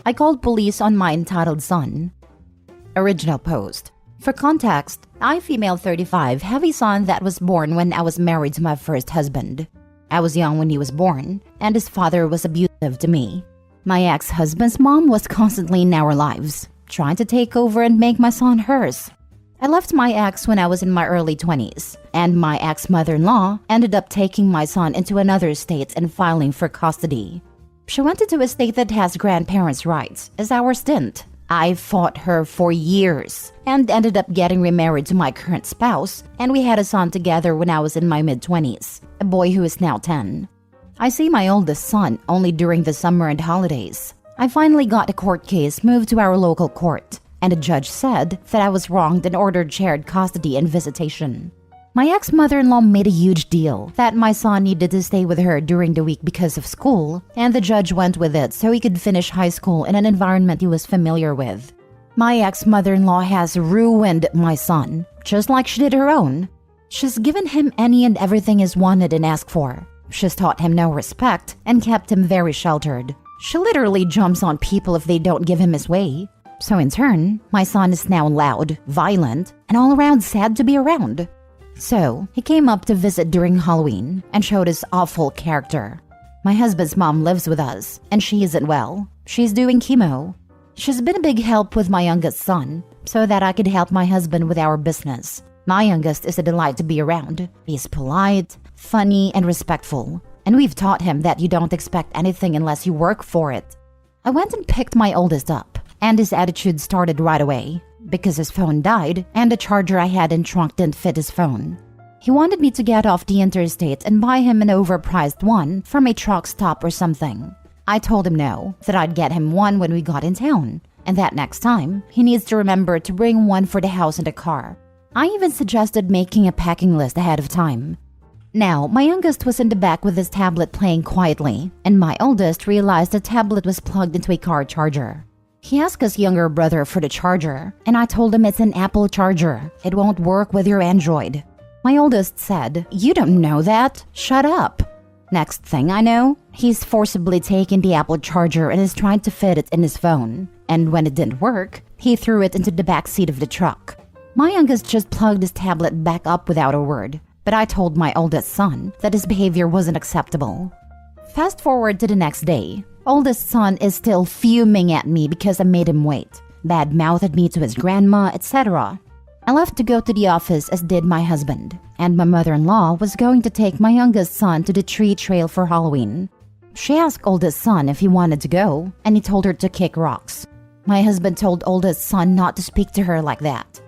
I called police on my entitled son. Original post. For context, I, female 35, have a son that was born when I was married to my first husband. I was young when he was born, and his father was abusive to me. My ex-husband's mom was constantly in our lives, trying to take over and make my son hers. I left my ex when I was in my early 20s, and my ex-mother-in-law ended up taking my son into another state and filing for custody. She went into a state that has grandparents' rights as our stint. I fought her for years and ended up getting remarried to my current spouse, and we had a son together when I was in my mid-20s, a boy who is now 10. I see my oldest son only during the summer and holidays. I finally got a court case moved to our local court, and a judge said that I was wronged and ordered shared custody and visitation. My ex-mother-in-law made a huge deal that my son needed to stay with her during the week because of school, and the judge went with it so he could finish high school in an environment he was familiar with. My ex-mother-in-law has ruined my son, just like she did her own. She's given him any and everything he's wanted and asked for. She's taught him no respect and kept him very sheltered. She literally jumps on people if they don't give him his way. So in turn, my son is now loud, violent, and all around sad to be around. So, he came up to visit during Halloween and showed his awful character. My husband's mom lives with us, and she isn't well. She's doing chemo. She's been a big help with my youngest son, so that I could help my husband with our business. My youngest is a delight to be around. He's polite, funny, and respectful. And we've taught him that you don't expect anything unless you work for it. I went and picked my oldest up, and his attitude started right away. Because his phone died and the charger I had in trunk didn't fit his phone. He wanted me to get off the interstate and buy him an overpriced one from a truck stop or something. I told him no, that I'd get him one when we got in town, and that next time, he needs to remember to bring one for the house and the car. I even suggested making a packing list ahead of time. Now, my youngest was in the back with his tablet playing quietly, and my oldest realized the tablet was plugged into a car charger. He asked his younger brother for the charger, and I told him it's an Apple charger. It won't work with your Android. My oldest said, "You don't know that. Shut up." Next thing I know, he's forcibly taken the Apple charger and is trying to fit it in his phone. And when it didn't work, he threw it into the back seat of the truck. My youngest just plugged his tablet back up without a word, but I told my oldest son that his behavior wasn't acceptable. Fast forward to the next day. Oldest son is still fuming at me because I made him wait, bad-mouthed me to his grandma, etc. I left to go to the office as did my husband, and my mother-in-law was going to take my youngest son to the tree trail for Halloween. She asked oldest son if he wanted to go, and he told her to kick rocks. My husband told oldest son not to speak to her like that.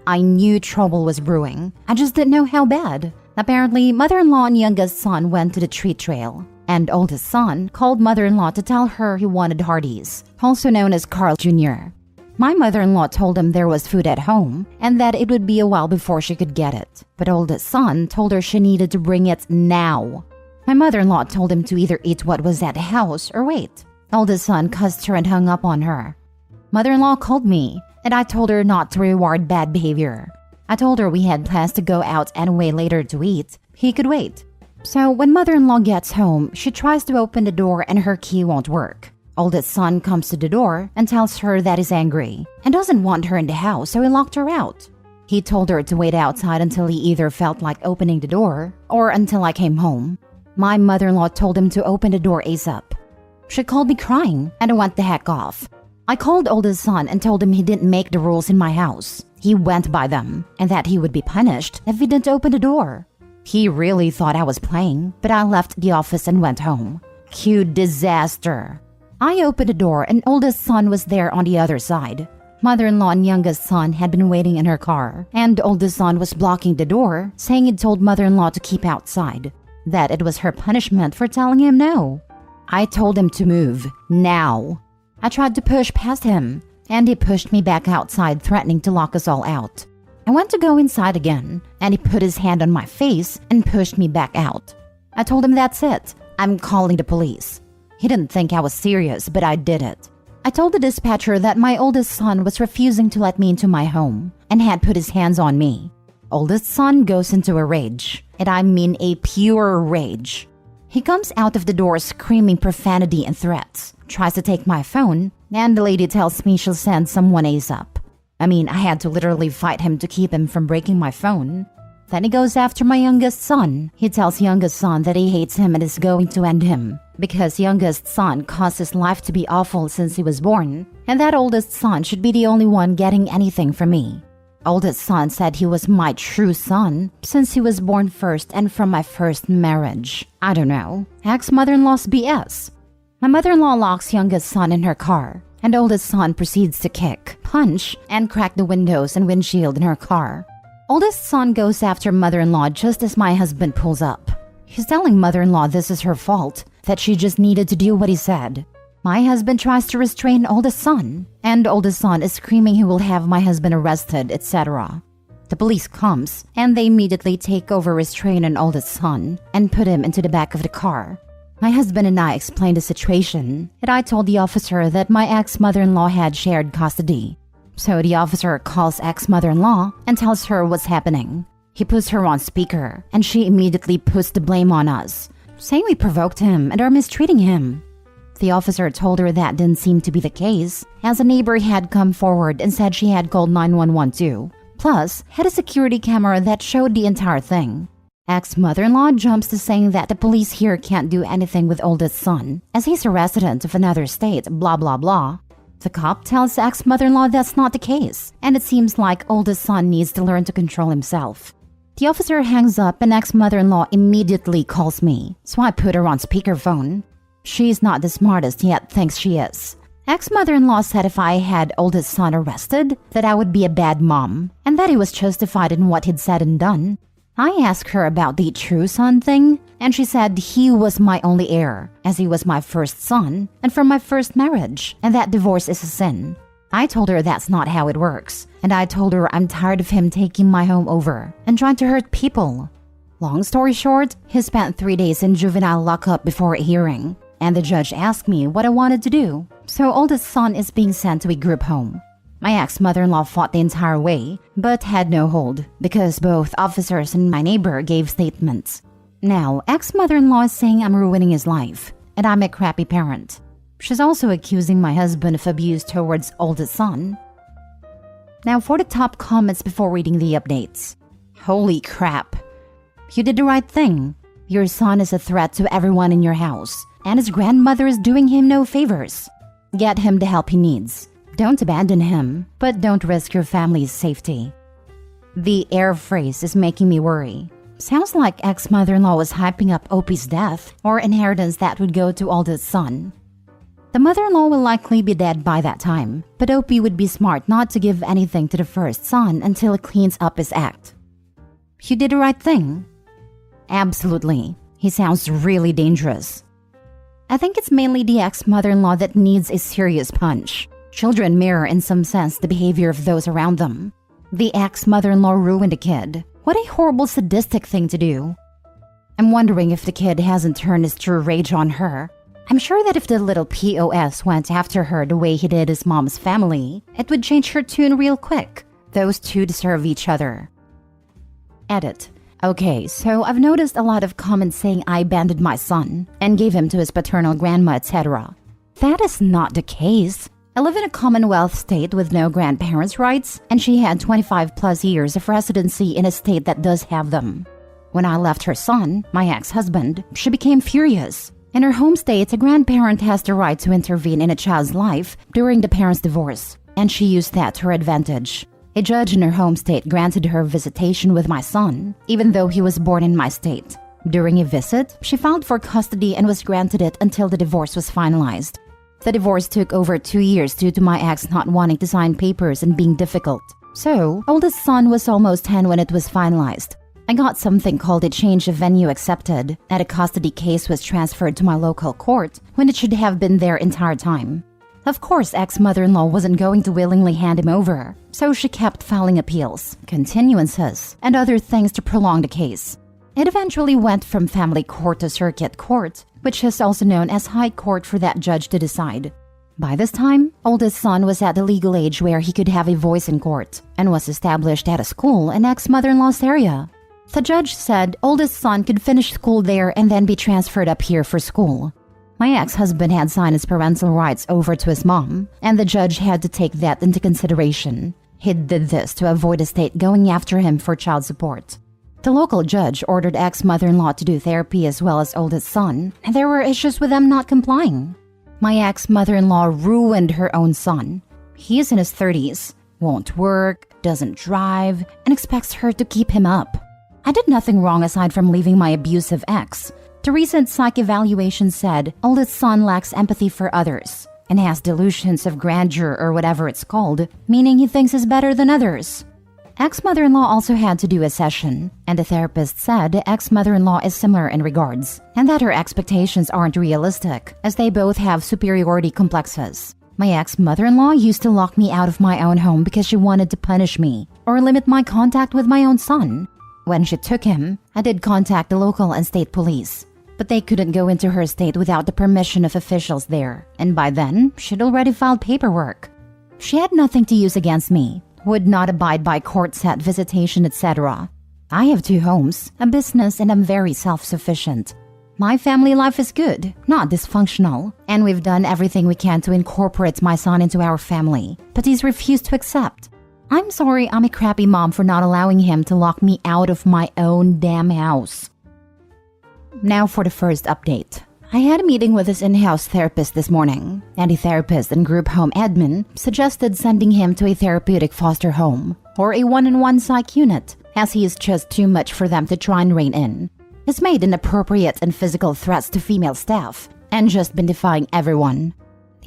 I knew trouble was brewing, I just didn't know how bad. Apparently, mother-in-law and youngest son went to the tree trail. And oldest son called mother-in-law to tell her he wanted Hardee's, also known as Carl Jr. My mother-in-law told him there was food at home and that it would be a while before she could get it. But oldest son told her she needed to bring it now. My mother-in-law told him to either eat what was at the house or wait. Oldest son cussed her and hung up on her. Mother-in-law called me, and I told her not to reward bad behavior. I told her we had plans to go out anyway later to eat. He could wait. So when mother-in-law gets home, she tries to open the door and her key won't work. Oldest son comes to the door and tells her that he's angry and doesn't want her in the house, so he locked her out. He told her to wait outside until he either felt like opening the door or until I came home. My mother-in-law told him to open the door ASAP. She called me crying and I went the heck off. I called oldest son and told him he didn't make the rules in my house. He went by them and that he would be punished if he didn't open the door. He really thought I was playing, but I left the office and went home. Cue disaster. I opened the door and oldest son was there on the other side. Mother-in-law and youngest son had been waiting in her car, and oldest son was blocking the door, saying he'd told mother-in-law to keep outside, that it was her punishment for telling him no. I told him to move, now. I tried to push past him, and he pushed me back outside, threatening to lock us all out. I went to go inside again, and he put his hand on my face and pushed me back out. I told him that's it, I'm calling the police. He didn't think I was serious, but I did it. I told the dispatcher that my oldest son was refusing to let me into my home and had put his hands on me. Oldest son goes into a rage, and I mean a pure rage. He comes out of the door screaming profanity and threats, tries to take my phone, and the lady tells me she'll send someone ASAP. I mean, I had to literally fight him to keep him from breaking my phone. Then he goes after my youngest son. He tells youngest son that he hates him and is going to end him because youngest son caused his life to be awful since he was born, and that oldest son should be the only one getting anything from me. Oldest son said he was my true son since he was born first and from my first marriage. I don't know. Ex-mother-in-law's BS. My mother-in-law locks youngest son in her car, and oldest son proceeds to kick, punch, and crack the windows and windshield in her car. Oldest son goes after mother-in-law just as my husband pulls up. He's telling mother-in-law this is her fault, that she just needed to do what he said. My husband tries to restrain oldest son, and oldest son is screaming he will have my husband arrested, etc. The police comes, and they immediately take over restraining oldest son and put him into the back of the car. My husband and I explained the situation, and I told the officer that my ex-mother-in-law had shared custody. So the officer calls ex-mother-in-law and tells her what's happening. He puts her on speaker, and she immediately puts the blame on us, saying we provoked him and are mistreating him. The officer told her that didn't seem to be the case, as a neighbor had come forward and said she had called 911 too, plus had a security camera that showed the entire thing. Ex-mother-in-law jumps to saying that the police here can't do anything with oldest son, as he's a resident of another state, blah blah blah. The cop tells ex-mother-in-law that's not the case, and it seems like oldest son needs to learn to control himself. The officer hangs up and ex-mother-in-law immediately calls me, so I put her on speakerphone. She's not the smartest yet thinks she is. Ex-mother-in-law said if I had oldest son arrested, that I would be a bad mom, and that he was justified in what he'd said and done. I asked her about the true son thing, and she said he was my only heir, as he was my first son and from my first marriage, and that divorce is a sin. I told her that's not how it works, and I told her I'm tired of him taking my home over and trying to hurt people. Long story short, he spent 3 days in juvenile lockup before a hearing, and the judge asked me what I wanted to do, so oldest son is being sent to a group home. My ex-mother-in-law fought the entire way, but had no hold, because both officers and my neighbor gave statements. Now, ex-mother-in-law is saying I'm ruining his life, and I'm a crappy parent. She's also accusing my husband of abuse towards oldest son. Now for the top comments before reading the updates. Holy crap. You did the right thing. Your son is a threat to everyone in your house, and his grandmother is doing him no favors. Get him the help he needs. Don't abandon him, but don't risk your family's safety. The heir phrase is making me worry. Sounds like ex-mother-in-law was hyping up Opie's death or inheritance that would go to oldest son. The mother-in-law will likely be dead by that time, but Opie would be smart not to give anything to the first son until he cleans up his act. You did the right thing. Absolutely. He sounds really dangerous. I think it's mainly the ex-mother-in-law that needs a serious punch. Children mirror in some sense the behavior of those around them. The ex-mother-in-law ruined a kid. What a horrible sadistic thing to do. I'm wondering if the kid hasn't turned his true rage on her. I'm sure that if the little POS went after her the way he did his mom's family, it would change her tune real quick. Those two deserve each other. Edit. Okay, so I've noticed a lot of comments saying I abandoned my son and gave him to his paternal grandma, etc. That is not the case. I live in a Commonwealth state with no grandparents' rights, and she had 25 plus years of residency in a state that does have them. When I left her son, my ex-husband, she became furious. In her home state, a grandparent has the right to intervene in a child's life during the parent's divorce, and she used that to her advantage. A judge in her home state granted her visitation with my son, even though he was born in my state. During a visit, she filed for custody and was granted it until the divorce was finalized. The divorce took over 2 years due to my ex not wanting to sign papers and being difficult. So, oldest son was almost 10 when it was finalized. I got something called a change of venue accepted, and a custody case was transferred to my local court when it should have been their entire time. Of course, ex-mother-in-law wasn't going to willingly hand him over, so she kept filing appeals, continuances, and other things to prolong the case. It eventually went from family court to circuit court, which is also known as high court for that judge to decide. By this time, oldest son was at the legal age where he could have a voice in court and was established at a school in ex-mother-in-law's area. The judge said oldest son could finish school there and then be transferred up here for school. My ex-husband had signed his parental rights over to his mom, and the judge had to take that into consideration. He did this to avoid the state going after him for child support. The local judge ordered ex-mother-in-law to do therapy as well as oldest son, and there were issues with them not complying. My ex-mother-in-law ruined her own son. He is in his 30s, won't work, doesn't drive, and expects her to keep him up. I did nothing wrong aside from leaving my abusive ex. The recent psych evaluation said oldest son lacks empathy for others and has delusions of grandeur or whatever it's called, meaning he thinks he's better than others. Ex-mother-in-law also had to do a session, and the therapist said ex-mother-in-law is similar in regards, and that her expectations aren't realistic, as they both have superiority complexes. My ex-mother-in-law used to lock me out of my own home because she wanted to punish me or limit my contact with my own son. When she took him, I did contact the local and state police, but they couldn't go into her state without the permission of officials there, and by then, she'd already filed paperwork. She had nothing to use against me, would not abide by court-set visitation, etc. I have 2 homes, a business, and I'm very self-sufficient. My family life is good, not dysfunctional, and we've done everything we can to incorporate my son into our family, but he's refused to accept. I'm sorry I'm a crappy mom for not allowing him to lock me out of my own damn house. Now for the first update. I had a meeting with his in-house therapist this morning, and the therapist and group home admin suggested sending him to a therapeutic foster home or a one-on-one psych unit, as he is just too much for them to try and rein in. He's made inappropriate and physical threats to female staff and just been defying everyone.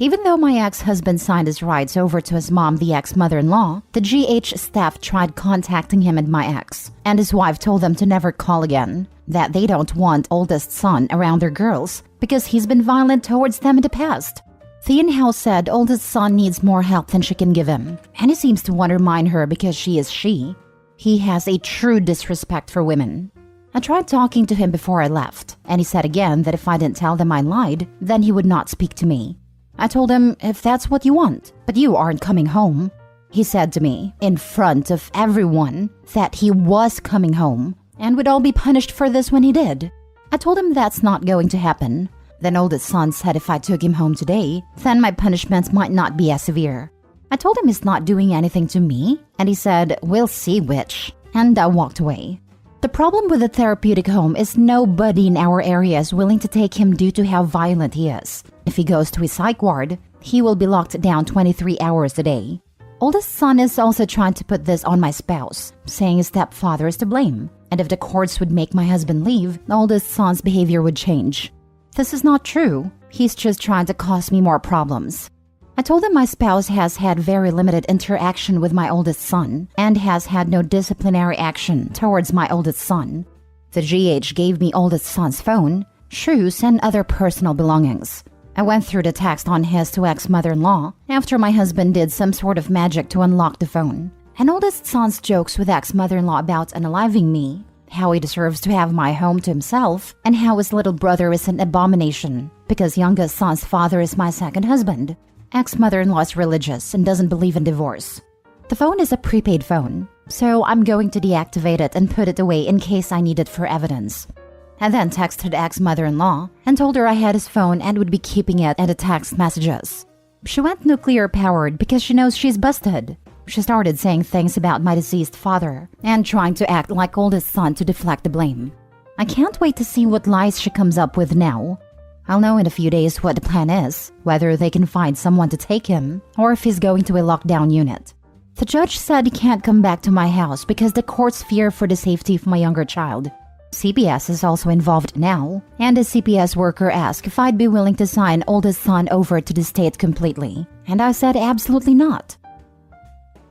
Even though my ex-husband signed his rights over to his mom, the ex-mother-in-law, the GH staff tried contacting him and my ex, and his wife told them to never call again, that they don't want oldest son around their girls because he's been violent towards them in the past. The in-house said oldest son needs more help than she can give him, and he seems to undermine her because she is she. He has a true disrespect for women. I tried talking to him before I left, and he said again that if I didn't tell them I lied, then he would not speak to me. I told him, if that's what you want, but you aren't coming home. He said to me, in front of everyone, that he was coming home and would all be punished for this when he did. I told him that's not going to happen. Then oldest son said if I took him home today, then my punishments might not be as severe. I told him he's not doing anything to me, and he said, we'll see which, and I walked away. The problem with the therapeutic home is nobody in our area is willing to take him due to how violent he is. If he goes to a psych ward, he will be locked down 23 hours a day. Oldest son is also trying to put this on my spouse, saying his stepfather is to blame, and if the courts would make my husband leave, the oldest son's behavior would change. This is not true. He's just trying to cause me more problems. I told him my spouse has had very limited interaction with my oldest son and has had no disciplinary action towards my oldest son. The GH gave me oldest son's phone, shoes, and other personal belongings. I went through the text on his to ex-mother-in-law after my husband did some sort of magic to unlock the phone. And oldest son's jokes with ex-mother-in-law about unaliving me, how he deserves to have my home to himself, and how his little brother is an abomination because youngest son's father is my second husband. Ex-mother-in-law is religious and doesn't believe in divorce. The phone is a prepaid phone, so I'm going to deactivate it and put it away in case I need it for evidence. I then texted ex-mother-in-law and told her I had his phone and would be keeping it and the text messages. She went nuclear-powered because she knows she's busted. She started saying things about my deceased father and trying to act like oldest son to deflect the blame. I can't wait to see what lies she comes up with now. I'll know in a few days what the plan is, whether they can find someone to take him or if he's going to a lockdown unit. The judge said he can't come back to my house because the courts fear for the safety of my younger child. CPS is also involved now, and a CPS worker asked if I'd be willing to sign oldest son over to the state completely, and I said absolutely not.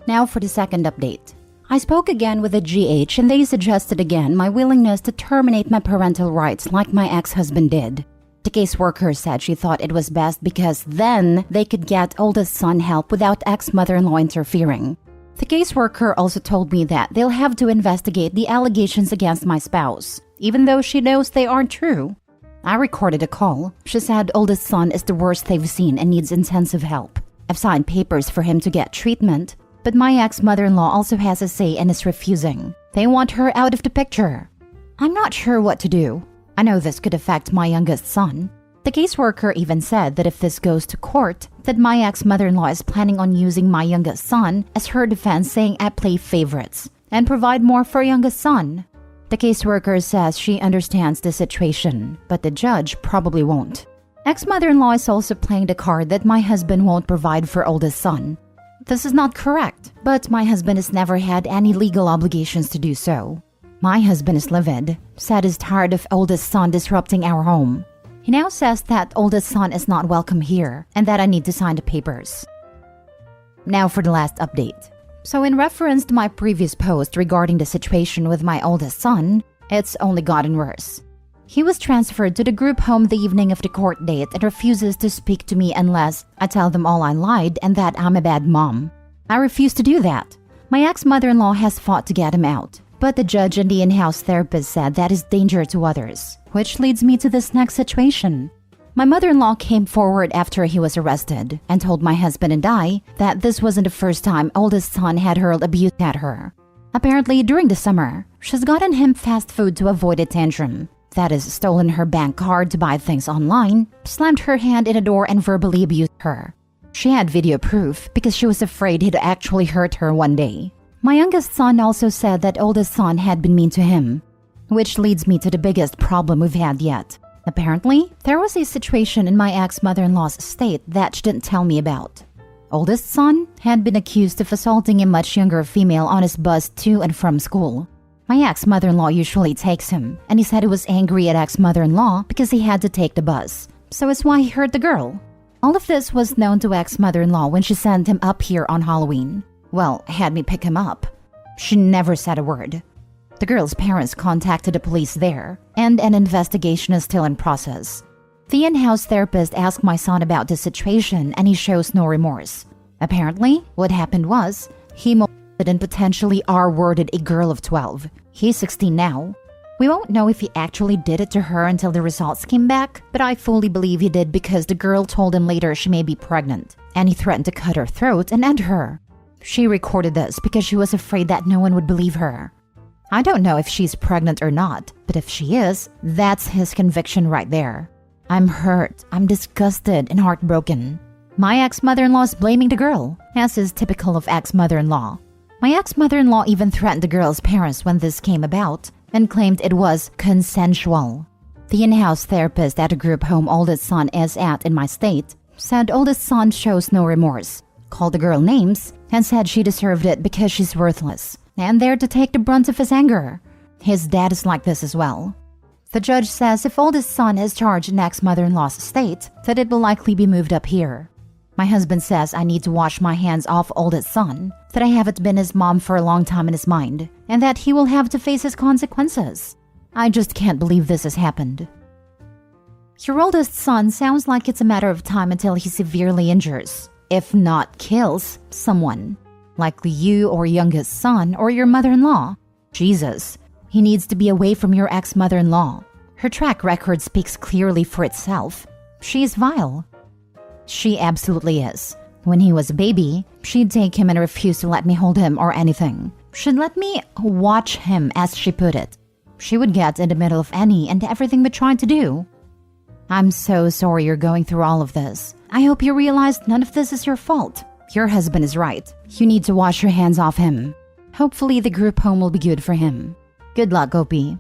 Now for the second update. I spoke again with the GH and they suggested again my willingness to terminate my parental rights like my ex-husband did. The caseworker said she thought it was best because then they could get oldest son help without ex-mother-in-law interfering. The caseworker also told me that they'll have to investigate the allegations against my spouse, even though she knows they aren't true. I recorded a call. She said oldest son is the worst they've seen and needs intensive help. I've signed papers for him to get treatment, but my ex-mother-in-law also has a say and is refusing. They want her out of the picture. I'm not sure what to do. I know this could affect my youngest son. The caseworker even said that if this goes to court, that my ex-mother-in-law is planning on using my youngest son as her defense, saying I play favorites and provide more for youngest son. The caseworker says she understands the situation, but the judge probably won't. Ex-mother-in-law is also playing the card that my husband won't provide for oldest son. This is not correct, but my husband has never had any legal obligations to do so. My husband is livid, said he's tired of oldest son disrupting our home. He now says that oldest son is not welcome here and that I need to sign the papers. Now for the last update. So in reference to my previous post regarding the situation with my oldest son, it's only gotten worse. He was transferred to the group home the evening of the court date and refuses to speak to me unless I tell them all I lied and that I'm a bad mom. I refuse to do that. My ex-mother-in-law has fought to get him out, but the judge and the in-house therapist said that is danger to others, which leads me to this next situation. My mother-in-law came forward after he was arrested and told my husband and I that this wasn't the first time oldest son had hurled abuse at her. Apparently, during the summer, she's gotten him fast food to avoid a tantrum. That is, stolen her bank card to buy things online, slammed her hand in a door and verbally abused her. She had video proof because she was afraid he'd actually hurt her one day. My youngest son also said that oldest son had been mean to him, which leads me to the biggest problem we've had yet. Apparently, there was a situation in my ex-mother-in-law's estate that she didn't tell me about. Oldest son had been accused of assaulting a much younger female on his bus to and from school. My ex-mother-in-law usually takes him, and he said he was angry at ex-mother-in-law because he had to take the bus. So it's why he hurt the girl. All of this was known to ex-mother-in-law when she sent him up here on Halloween. Well, had me pick him up. She never said a word. The girl's parents contacted the police there, and an investigation is still in process. The in-house therapist asked my son about the situation, and he shows no remorse. Apparently, what happened was, he molested and potentially R-worded a girl of 12. He's 16 now. We won't know if he actually did it to her until the results came back, but I fully believe he did because the girl told him later she may be pregnant, and he threatened to cut her throat and end her. She recorded this because she was afraid that no one would believe her. I don't know if she's pregnant or not, but if she is, that's his conviction right there. I'm hurt, I'm disgusted and heartbroken. My ex-mother-in-law is blaming the girl, as is typical of ex-mother-in-law. My ex-mother-in-law even threatened the girl's parents when this came about and claimed it was consensual. The in-house therapist at a group home oldest son is at in my state said oldest son shows no remorse, called the girl names, and said she deserved it because she's worthless and there to take the brunt of his anger. His dad is like this as well. The judge says if oldest son is charged in ex-mother-in-law's estate, that it will likely be moved up here. My husband says I need to wash my hands off oldest son, that I haven't been his mom for a long time in his mind, and that he will have to face his consequences. I just can't believe this has happened. Your oldest son sounds like it's a matter of time until he severely injures, if not kills, someone. Likely you or youngest son or your mother-in-law. Jesus, he needs to be away from your ex-mother-in-law. Her track record speaks clearly for itself. She is vile. She absolutely is. When he was a baby, she'd take him and refuse to let me hold him or anything. She'd let me watch him, as she put it. She would get in the middle of any and everything we tried to do. I'm so sorry you're going through all of this. I hope you realize none of this is your fault. Your husband is right. You need to wash your hands off him. Hopefully the group home will be good for him. Good luck, Gopi.